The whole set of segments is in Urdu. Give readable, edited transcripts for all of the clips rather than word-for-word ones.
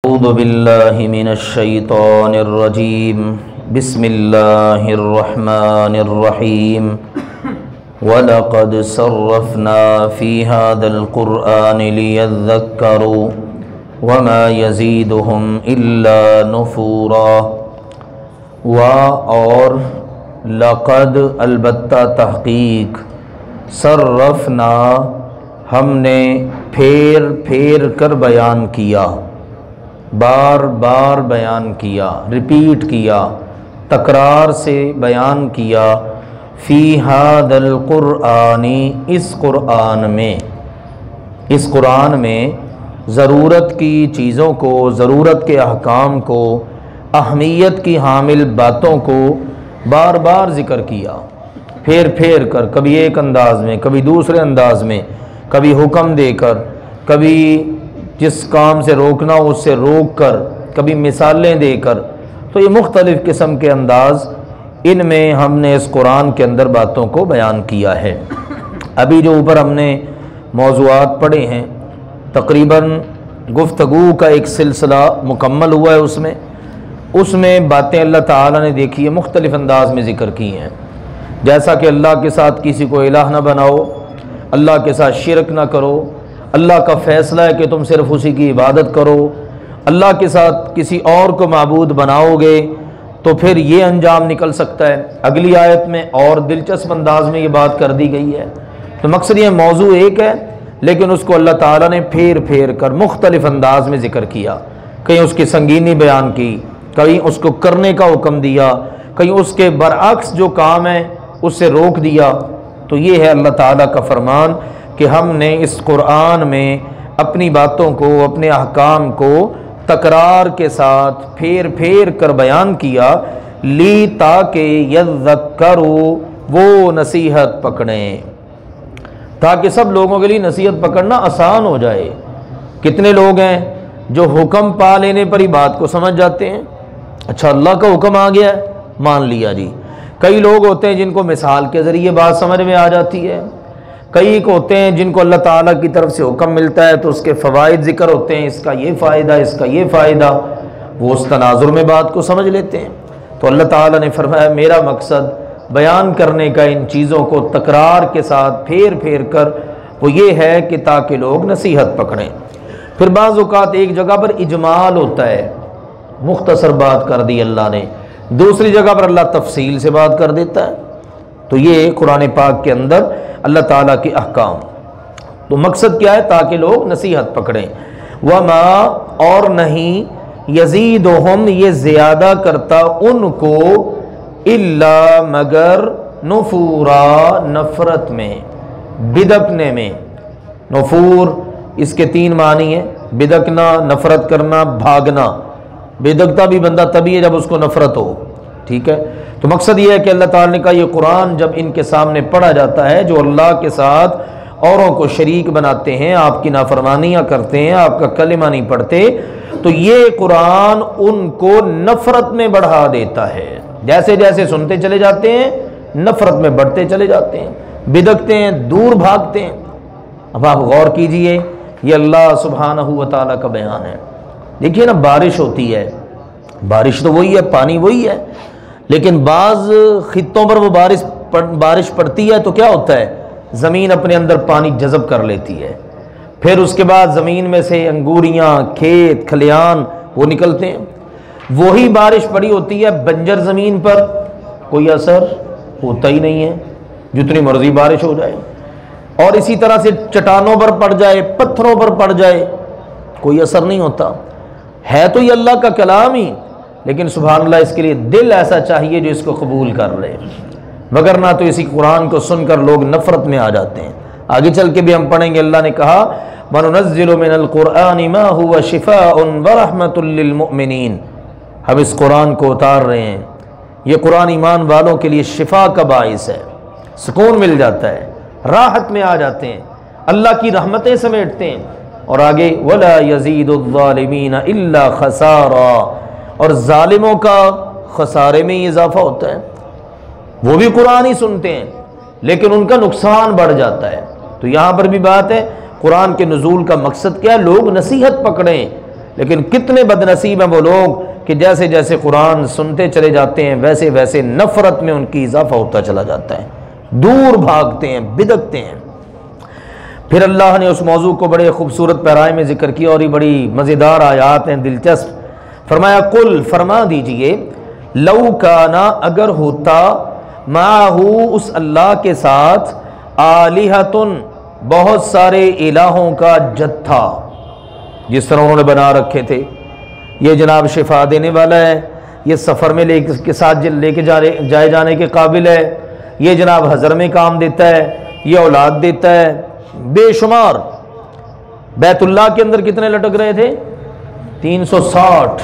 أعوذ بالله من الشيطان الرجيم بسم الله الرحمن الرحيم وَلَقَدْ صَرَّفْنَا فِي هَذَا الْقُرْآنِ لِيَذَّكَّرُوا وَمَا يَزِيدُهُمْ إِلَّا نُفُورًا اور لقد البتہ تحقیق صرفنا ہم نے پھیر پھیر کر بیان کیا، بار بار بیان کیا، ریپیٹ کیا، تکرار سے بیان کیا، فی ھذا القرآن اس قرآن میں ضرورت کی چیزوں کو، ضرورت کے احکام کو، اہمیت کی حامل باتوں کو بار بار ذکر کیا، پھیر پھیر کر، کبھی ایک انداز میں، کبھی دوسرے انداز میں، کبھی حکم دے کر، کبھی جس کام سے روکنا اس سے روک کر، کبھی مثالیں دے کر۔ تو یہ مختلف قسم کے انداز ان میں ہم نے اس قرآن کے اندر باتوں کو بیان کیا ہے۔ ابھی جو اوپر ہم نے موضوعات پڑھے ہیں، تقریباً گفتگو کا ایک سلسلہ مکمل ہوا ہے، اس میں باتیں اللہ تعالیٰ نے دیکھی ہے، مختلف انداز میں ذکر کی ہیں، جیسا کہ اللہ کے ساتھ کسی کو الہ نہ بناؤ، اللہ کے ساتھ شرک نہ کرو، اللہ کا فیصلہ ہے کہ تم صرف اسی کی عبادت کرو، اللہ کے ساتھ کسی اور کو معبود بناؤ گے تو پھر یہ انجام نکل سکتا ہے۔ اگلی آیت میں اور دلچسپ انداز میں یہ بات کر دی گئی ہے۔ تو مقصد یہ موضوع ایک ہے، لیکن اس کو اللہ تعالیٰ نے پھیر پھیر کر مختلف انداز میں ذکر کیا، کہیں اس کی سنگینی بیان کی، کہیں اس کو کرنے کا حکم دیا، کہیں اس کے برعکس جو کام ہے اس سے روک دیا۔ تو یہ ہے اللہ تعالیٰ کا فرمان کہ ہم نے اس قرآن میں اپنی باتوں کو، اپنے احکام کو تکرار کے ساتھ پھیر پھیر کر بیان کیا، لی تاکہ یذکروا وہ نصیحت پکڑیں، تاکہ سب لوگوں کے لیے نصیحت پکڑنا آسان ہو جائے۔ کتنے لوگ ہیں جو حکم پا لینے پر ہی بات کو سمجھ جاتے ہیں، اچھا اللہ کا حکم آ گیا ہے، مان لیا جی۔ کئی لوگ ہوتے ہیں جن کو مثال کے ذریعے بات سمجھ میں آ جاتی ہے، کئی کو ہوتے ہیں جن کو اللہ تعالیٰ کی طرف سے حکم ملتا ہے تو اس کے فوائد ذکر ہوتے ہیں، اس کا یہ فائدہ، اس کا یہ فائدہ، وہ اس تناظر میں بات کو سمجھ لیتے ہیں۔ تو اللہ تعالیٰ نے فرمایا میرا مقصد بیان کرنے کا ان چیزوں کو تکرار کے ساتھ پھیر پھیر کر وہ یہ ہے کہ تاکہ لوگ نصیحت پکڑیں۔ پھر بعض اوقات ایک جگہ پر اجمال ہوتا ہے، مختصر بات کر دی اللہ نے، دوسری جگہ پر اللہ تفصیل سے بات کر دیتا ہے۔ تو یہ قرآن پاک کے اندر اللہ تعالیٰ کے احکام، تو مقصد کیا ہے؟ تاکہ لوگ نصیحت پکڑیں۔ وما اور نہیں، یزیدہم یہ زیادہ کرتا ان کو، الا مگر، نفورا نفرت میں، بدکنے میں۔ نفور اس کے تین معنی ہیں، بدکنا، نفرت کرنا، بھاگنا۔ بدکتا بھی بندہ تبھی ہے جب اس کو نفرت ہو، ٹھیک ہے؟ تو مقصد یہ ہے کہ اللہ تعالیٰ نے کہا یہ قرآن جب ان کے سامنے پڑھا جاتا ہے جو اللہ کے ساتھ اوروں کو شریک بناتے ہیں، آپ کی نافرمانیاں کرتے ہیں، آپ کا کلمہ نہیں پڑھتے، تو یہ قرآن ان کو نفرت میں بڑھا دیتا ہے۔ جیسے جیسے سنتے چلے جاتے ہیں نفرت میں بڑھتے چلے جاتے ہیں، بدکتے ہیں، دور بھاگتے ہیں۔ اب آپ غور کیجئے، یہ اللہ سبحانہ و تعالیٰ کا بیان ہے۔ دیکھیے نا، بارش ہوتی ہے، بارش تو وہی ہے، پانی وہی ہے، لیکن بعض خطوں پر وہ بارش پڑتی ہے تو کیا ہوتا ہے؟ زمین اپنے اندر پانی جذب کر لیتی ہے، پھر اس کے بعد زمین میں سے انگوریاں، کھیت کھلیان وہ نکلتے ہیں۔ وہی بارش پڑی ہوتی ہے بنجر زمین پر، کوئی اثر ہوتا ہی نہیں ہے، جتنی مرضی بارش ہو جائے۔ اور اسی طرح سے چٹانوں پر پڑ جائے، پتھروں پر پڑ جائے، کوئی اثر نہیں ہوتا۔ ہے تو یہ اللہ کا کلام ہی، لیکن سبحان اللہ اس کے لیے دل ایسا چاہیے جو اس کو قبول کر لے، وگرنہ تو اسی قرآن کو سن کر لوگ نفرت میں آ جاتے ہیں۔ آگے چل کے بھی ہم پڑھیں گے، اللہ نے کہا وَنُنَزِّلُ مِنَ الْقُرْآنِ مَا هُوَ شِفَاءٌ وَرَحْمَةٌ لِّلْمُؤْمِنِينَ۔ ہم اس قرآن کو اتار رہے ہیں، یہ قرآن ایمان والوں کے لیے شفا کا باعث ہے، سکون مل جاتا ہے، راحت میں آ جاتے ہیں، اللہ کی رحمتیں سمیٹتے ہیں۔ اور آگے وَلَا يَزِيدُ الظَّالِمِينَ إِلَّا خَسَارًا، اور ظالموں کا خسارے میں اضافہ ہوتا ہے۔ وہ بھی قرآن ہی سنتے ہیں لیکن ان کا نقصان بڑھ جاتا ہے۔ تو یہاں پر بھی بات ہے، قرآن کے نزول کا مقصد کیا ہے؟ لوگ نصیحت پکڑیں، لیکن کتنے بد نصیب ہیں وہ لوگ کہ جیسے جیسے قرآن سنتے چلے جاتے ہیں ویسے ویسے نفرت میں ان کی اضافہ ہوتا چلا جاتا ہے، دور بھاگتے ہیں، بدکتے ہیں۔ پھر اللہ نے اس موضوع کو بڑے خوبصورت پیرائے میں ذکر کیا، اور یہ بڑی مزیدار آیات ہیں، دلچسپ۔ فرمایا قل، فرما دیجئے، لو کانا، اگر ہوتا، معہ، اس اللہ کے ساتھ، آلہۃن، بہت سارے الہوں کا جتھا، جس طرح انہوں نے بنا رکھے تھے، یہ جناب شفا دینے والا ہے، یہ سفر میں لے کے ساتھ لے کے جائے جانے کے قابل ہے، یہ جناب حضر میں کام دیتا ہے، یہ اولاد دیتا ہے، بے شمار۔ بیت اللہ کے اندر کتنے لٹک رہے تھے؟ 360،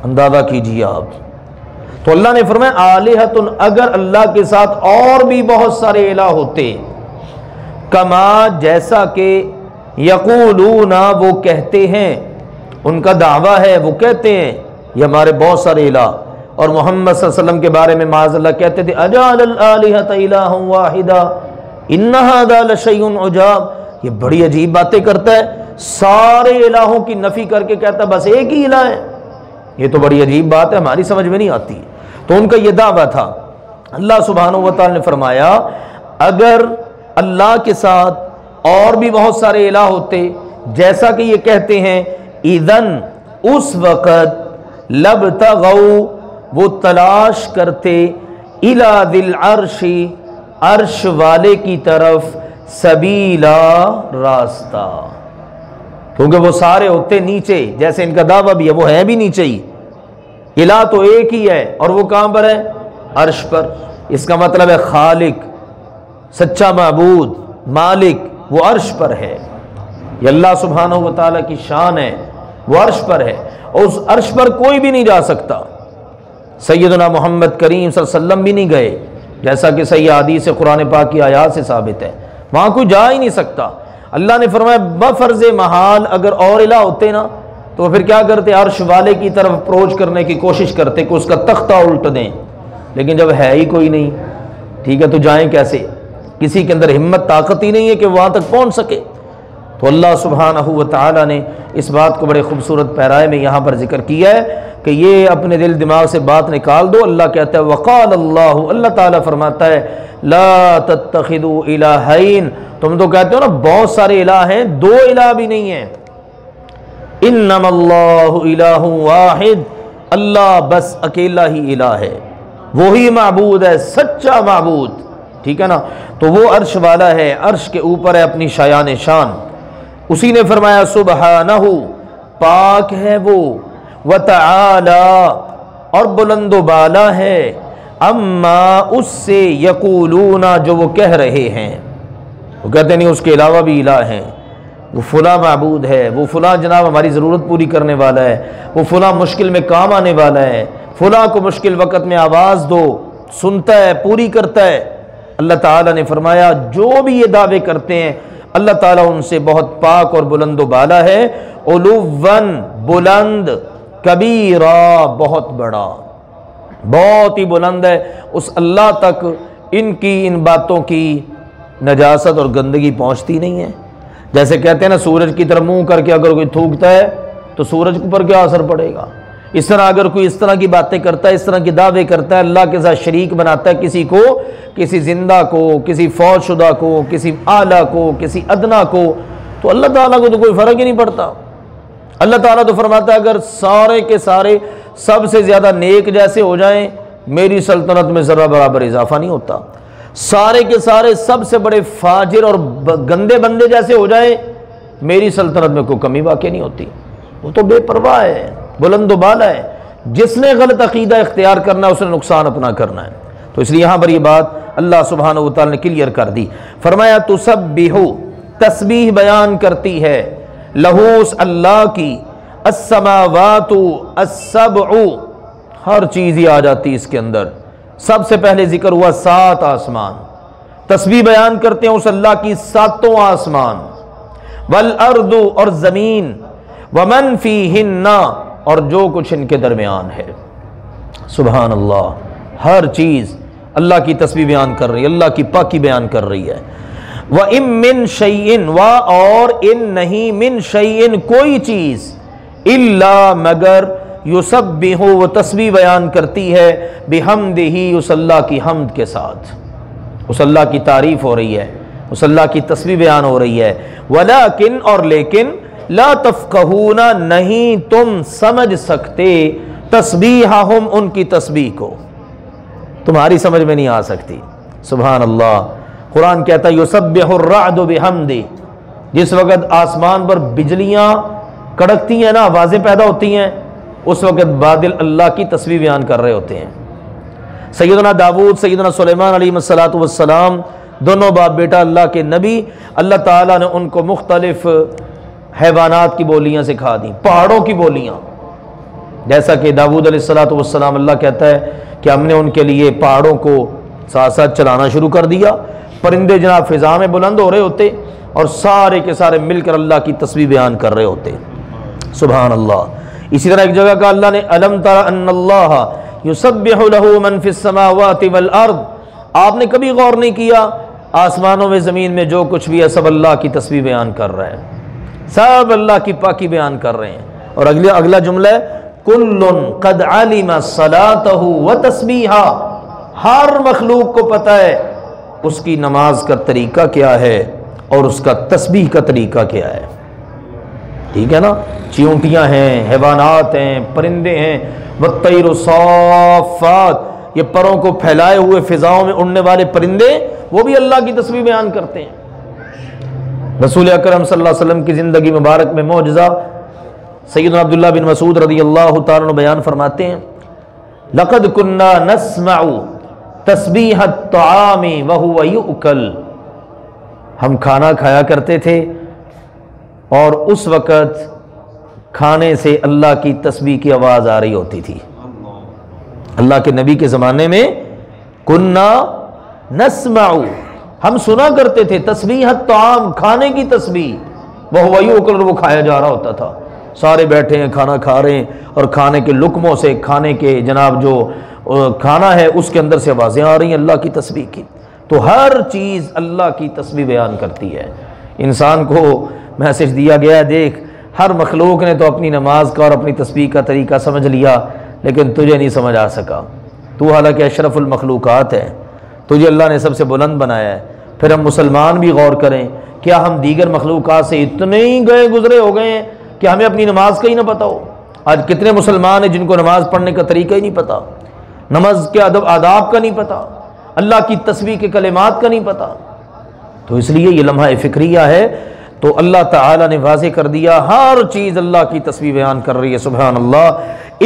اندازہ کیجیے آپ۔ تو اللہ نے فرمایا آلہۃن، اگر اللہ کے ساتھ اور بھی بہت سارے الہ ہوتے، کما، جیسا کہ، یقولون، وہ کہتے ہیں، ان کا دعویٰ ہے، وہ کہتے ہیں یہ ہمارے بہت سارے الہ، اور محمد صلی اللہ علیہ وسلم کے بارے میں معاذ اللہ کہتے تھے اجعل الآلہۃ الہا واحدا ان ھذا لشیء عجاب، یہ بڑی عجیب باتیں کرتا ہے، سارے الہوں کی نفی کر کے کہتا ہے بس ایک ہی الہ ہے، یہ تو بڑی عجیب بات ہے، ہماری سمجھ میں نہیں آتی۔ تو ان کا یہ دعویٰ تھا۔ اللہ سبحانہ و تعالی نے فرمایا اگر اللہ کے ساتھ اور بھی بہت سارے الہ ہوتے جیسا کہ یہ کہتے ہیں، اذن، اس وقت، لبتغوا، وہ تلاش کرتے، الی ذی العرش، عرش والے کی طرف، سبیلا، راستہ، کیونکہ وہ سارے ہوتے نیچے، جیسے ان کا دعویٰ بھی ہے، وہ ہیں بھی نیچے ہی، الہ تو ایک ہی ہے، اور وہ کہاں پر ہے؟ عرش پر۔ اس کا مطلب ہے خالق، سچا معبود، مالک، وہ عرش پر ہے۔ یہ اللہ سبحانہ و تعالیٰ کی شان ہے، وہ عرش پر ہے، اور اس عرش پر کوئی بھی نہیں جا سکتا۔ سیدنا محمد کریم صلی اللہ علیہ وسلم بھی نہیں گئے، جیسا کہ صحیح حدیث قرآن پاک کی آیات سے ثابت ہے، وہاں کوئی جا ہی نہیں سکتا۔ اللہ نے فرمایا بفرض محال اگر اور الہ ہوتے نا تو پھر کیا کرتے؟ عرش والے کی طرف اپروچ کرنے کی کوشش کرتے کہ اس کا تختہ الٹ دیں، لیکن جب ہے ہی کوئی نہیں، ٹھیک ہے، تو جائیں کیسے؟ کسی کے اندر ہمت، طاقت ہی نہیں ہے کہ وہاں تک پہنچ سکے۔ تو اللہ سبحانہ و تعالیٰ نے اس بات کو بڑے خوبصورت پیرائے میں یہاں پر ذکر کیا ہے کہ یہ اپنے دل دماغ سے بات نکال دو۔ اللہ کہتا ہے وقال اللہ، اللہ تعالیٰ فرماتا ہے لا تتخذوا الہین، تم تو کہتے ہو نا بہت سارے الہ ہیں، دو الہ بھی نہیں ہیں، انما اللہ الہ واحد، اللہ بس اکیلا ہی الہ ہے، وہی معبود ہے، سچا معبود، ٹھیک ہے نا۔ تو وہ عرش والا ہے، عرش کے اوپر ہے، اپنی شایان شان، اسی نے فرمایا سبحانہ، پاک ہے وہ، وتعالی، اور بلند و بالا ہے، اما، اس سے، یقولون، جو وہ کہہ رہے ہیں، وہ کہتے نہیں اس کے علاوہ بھی الہ ہیں، وہ فلاں معبود ہے، وہ فلاں جناب ہماری ضرورت پوری کرنے والا ہے، وہ فلاں مشکل میں کام آنے والا ہے، فلاں کو مشکل وقت میں آواز دو، سنتا ہے، پوری کرتا ہے۔ اللہ تعالیٰ نے فرمایا جو بھی یہ دعوے کرتے ہیں اللہ تعالیٰ ان سے بہت پاک اور بلند و بالا ہے، علوًا، بلند، کبیرا، بہت بڑا، بہت ہی بلند ہے، اس اللہ تک ان باتوں کی نجاست اور گندگی پہنچتی نہیں ہے۔ جیسے کہتے ہیں نا سورج کی طرف منہ کر کے اگر کوئی تھوکتا ہے تو سورج پر کیا اثر پڑے گا، اس طرح اگر کوئی اس طرح کی باتیں کرتا ہے، اس طرح کی دعوے کرتا ہے، اللہ کے ساتھ شریک بناتا ہے کسی کو، کسی زندہ کو، کسی فوت شدہ کو، کسی اعلیٰ کو، کسی ادنا کو، تو اللہ تعالیٰ کو تو کوئی فرق ہی نہیں پڑتا۔ اللہ تعالیٰ تو فرماتا ہے اگر سارے کے سارے سب سے زیادہ نیک جیسے ہو جائیں میری سلطنت میں ذرہ برابر اضافہ نہیں ہوتا، سارے کے سارے سب سے بڑے فاجر اور گندے بندے جیسے ہو جائیں میری سلطنت میں کوئی کمی واقع نہیں ہوتی۔ وہ تو بے پرواہ ہے، بلند و بالا ہے، جس نے غلط عقیدہ اختیار کرنا ہے اس نے نقصان اپنا کرنا ہے۔ تو اس لیے یہاں پر یہ بات اللہ سبحانہ و تعالی نے کلیئر کر دی، فرمایا تسبح، تسبیح بیان کرتی ہے، لہو، اس اللہ کی، السماوات السبع، ہر چیز ہی آ جاتی اس کے اندر، سب سے پہلے ذکر ہوا 7 آسمان، تسبیح بیان کرتے ہیں اس اللہ کی 7 آسمان، والارض، اور زمین، ومن فیہن، اور جو کچھ ان کے درمیان ہے، سبحان اللہ، ہر چیز اللہ کی تسبیح بیان کر رہی ہے، اللہ کی پاکی بیان کر رہی ہے۔ وَإِن مِّن شَيْءٍ، اور ان نہیں، من شَيْءٍ، کوئی چیز، الا مگر یسبح وہ تسبیح بیان کرتی ہے بحمدہ اس اللہ کی حمد کے ساتھ، اس اللہ کی تعریف ہو رہی ہے، اس اللہ کی تسبیح بیان ہو رہی ہے، ولیکن اور لیکن لا تفقہون نہیں تم سمجھ سکتے تسبیحہم ان کی تسبیح کو، تمہاری سمجھ میں نہیں آ سکتی۔ سبحان اللہ، قرآن کہتا ہے یسبح الرعد بحمدہ، جس وقت آسمان پر بجلیاں کڑکتی ہیں نا، آوازیں پیدا ہوتی ہیں، اس وقت بادل اللہ کی تسبیح بیان کر رہے ہوتے ہیں۔ سیدنا داؤد، سیدنا سلیمان علیہ الصلوۃ والسلام، دونوں باپ بیٹا اللہ کے نبی، اللہ تعالیٰ نے ان کو مختلف حیوانات کی بولیاں سکھا دیں، پہاڑوں کی بولیاں، جیسا کہ داؤد علیہ الصلوۃ والسلام اللہ کہتا ہے کہ ہم نے ان کے لیے پہاڑوں کو ساتھ ساتھ چلانا شروع کر دیا، پرندے جناب فضا میں بلند ہو رہے ہوتے اور سارے کے سارے مل کر اللہ کی تسبیح بیان کر رہے ہوتے۔ سبحان اللہ۔ اسی طرح ایک جگہ کا اللہ نے الم تر ان اللہ یسبح له من فی السماوات والارض، آپ نے کبھی غور نہیں کیا آسمانوں میں زمین میں جو کچھ بھی ہے سب اللہ کی تسبیح بیان کر رہے ہیں، سب اللہ کی پاکی بیان کر رہے ہیں۔ اور اگلا جملہ ہے کل قد علم صلاته وتسبیحہ، ہر مخلوق کو پتہ ہے اس کی نماز کا طریقہ کیا ہے اور اس کا تسبیح کا طریقہ کیا ہے، ٹھیک ہے نا؟ چیونٹیاں ہیں، حیوانات ہیں، پرندے ہیں، والطیر صافات، یہ پروں کو پھیلائے ہوئے فضاؤں میں اڑنے والے پرندے، وہ بھی اللہ کی تسبیح بیان کرتے ہیں۔ رسول اکرم صلی اللہ علیہ وسلم کی زندگی مبارک میں معجزہ سیدنا عبداللہ بن مسعود رضی اللہ تعالیٰ عنہ بیان فرماتے ہیں لقد كنا نسمع تسبیح الطعام وهو یؤکل، ہم کھانا کھایا کرتے تھے اور اس وقت کھانے سے اللہ کی تسبیح کی آواز آ رہی ہوتی تھی۔ اللہ کے نبی کے زمانے میں کنا نسمع، ہم سنا کرتے تھے تسبیح الطعام، کھانے کی تسبیح، وهو یؤکل، وہ کھایا جا رہا ہوتا تھا، سارے بیٹھے ہیں کھانا کھا رہے ہیں اور کھانے کے لقموں سے، کھانے کے جناب جو کھانا ہے اس کے اندر سے آوازیں آ رہی ہیں اللہ کی تسبیح کی۔ تو ہر چیز اللہ کی تسبیح بیان کرتی ہے۔ انسان کو میسج دیا گیا ہے، دیکھ ہر مخلوق نے تو اپنی نماز کا اور اپنی تسبیح کا طریقہ سمجھ لیا لیکن تجھے نہیں سمجھ آ سکا، تو حالانکہ اشرف المخلوقات ہے، تجھے اللہ نے سب سے بلند بنایا ہے۔ پھر ہم مسلمان بھی غور کریں، کیا ہم دیگر مخلوقات سے اتنے ہی گئے گزرے ہو گئے ہیں کہ ہمیں اپنی نماز کا ہی نہ پتہ ہو؟ آج کتنے مسلمان ہیں جن کو نماز پڑھنے کا طریقہ ہی نہیں پتہ، نماز کے ادب آداب کا نہیں پتہ، اللہ کی تسبیح کے کلمات کا نہیں پتہ۔ تو اس لیے یہ لمحہ فکریہ ہے، تو اللہ تعالیٰ نے واضح کر دیا ہر چیز اللہ کی تسبیح بیان کر رہی ہے۔ سبحان اللہ۔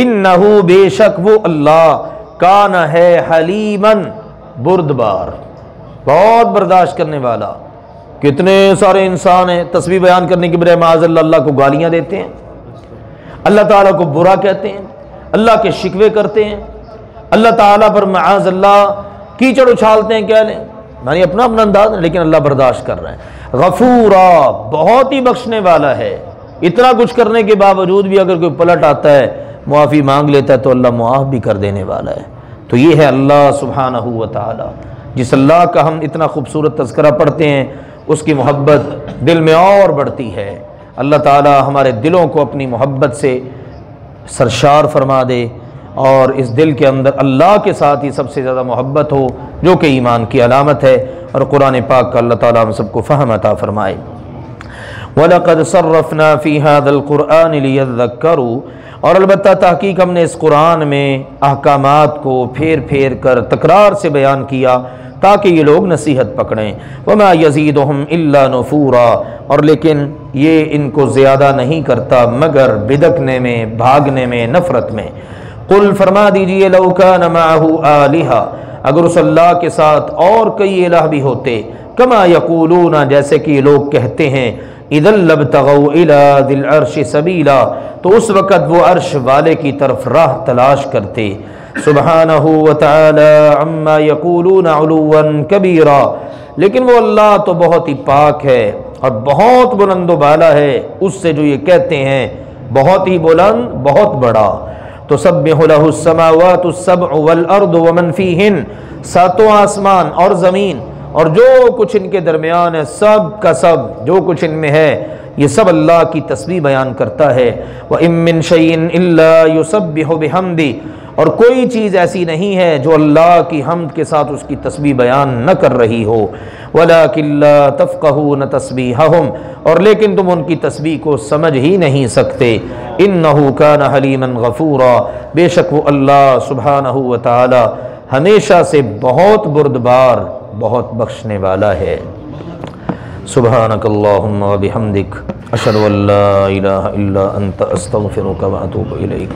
انہو بے شک وہ اللہ کان ہے حلیمن بردبار، بہت برداشت کرنے والا۔ کتنے سارے انسان ہیں تسبیح بیان کرنے کی بجائے معاذ اللہ اللہ کو گالیاں دیتے ہیں، اللہ تعالیٰ کو برا کہتے ہیں، اللہ کے شکوے کرتے ہیں، اللہ تعالیٰ پر معاذ اللہ کیچڑ اچھالتے ہیں، کہہ لیں یعنی اپنا انداز ہے، لیکن اللہ برداشت کر رہے ہیں۔ غفورا، بہت ہی بخشنے والا ہے، اتنا کچھ کرنے کے باوجود بھی اگر کوئی پلٹ آتا ہے معافی مانگ لیتا ہے تو اللہ معاف بھی کر دینے والا ہے۔ تو یہ ہے اللہ سبحانہ و تعالی، جس اللہ کا ہم اتنا خوبصورت تذکرہ پڑھتے ہیں اس کی محبت دل میں اور بڑھتی ہے۔ اللہ تعالی ہمارے دلوں کو اپنی محبت سے سرشار فرما دے اور اس دل کے اندر اللہ کے ساتھ ہی سب سے زیادہ محبت ہو، جو کہ ایمان کی علامت ہے، اور قرآن پاک کا اللہ تعالیٰ ہم سب کو فہم عطا فرمائے۔ وَلَقَدْ صَرَّفْنَا فِي هَذَا الْقُرْآنِ لِيَذَّكَّرُوا، اور البتہ تحقیق ہم نے اس قرآن میں احکامات کو پھیر پھیر کر تکرار سے بیان کیا تاکہ یہ لوگ نصیحت پکڑیں۔ وَمَا يَزِيدُهُمْ إِلَّا نُفُورًا، اور لیکن یہ ان کو زیادہ نہیں کرتا مگر بدکنے میں، بھاگنے میں، نفرت میں۔ قل فرما دیجئے لو کان معہ آلہہ، اگر اس اللہ کے ساتھ اور کئی الہ بھی ہوتے، کما یقولون، جیسے کہ یہ لوگ کہتے ہیں، اذا لابتغوا الی ذی العرش سبیلا، تو اس وقت وہ عرش والے کی طرف راہ تلاش کرتے۔ سبحانہ وتعالی عما یقولون علوا کبیرا، لیکن وہ اللہ تو بہت ہی پاک ہے اور بہت بلند و بالا ہے اس سے جو یہ کہتے ہیں، بہت ہی بلند، بہت بڑا۔ تسبح له السماوات السبع والارض ومن فیہن، ساتوں آسمان اور زمین اور جو کچھ ان کے درمیان ہے، سب کا سب جو کچھ ان میں ہے، یہ سب اللہ کی تسبیح بیان کرتا ہے۔ وَإِن مِّن شَيْءٍ إِلَّا يُسَبِّحُ بِحَمْدِهِ، اور کوئی چیز ایسی نہیں ہے جو اللہ کی حمد کے ساتھ اس کی تسبیح بیان نہ کر رہی ہو۔ وَلَٰكِن لَّا تَفْقَهُونَ تَسْبِيحَهُمْ، اور لیکن تم ان کی تسبیح کو سمجھ ہی نہیں سکتے۔ إِنَّهُ كَانَ حَلِيمًا غَفُورًا، بے شک وہ اللہ سبحانہ و تعالی ہمیشہ سے بہت بردبار، بہت بخشنے والا ہے۔ سبحانک اللہم و بحمدک، اشہد ان لا الہ الا انت، استغفرک و اتوب الیک۔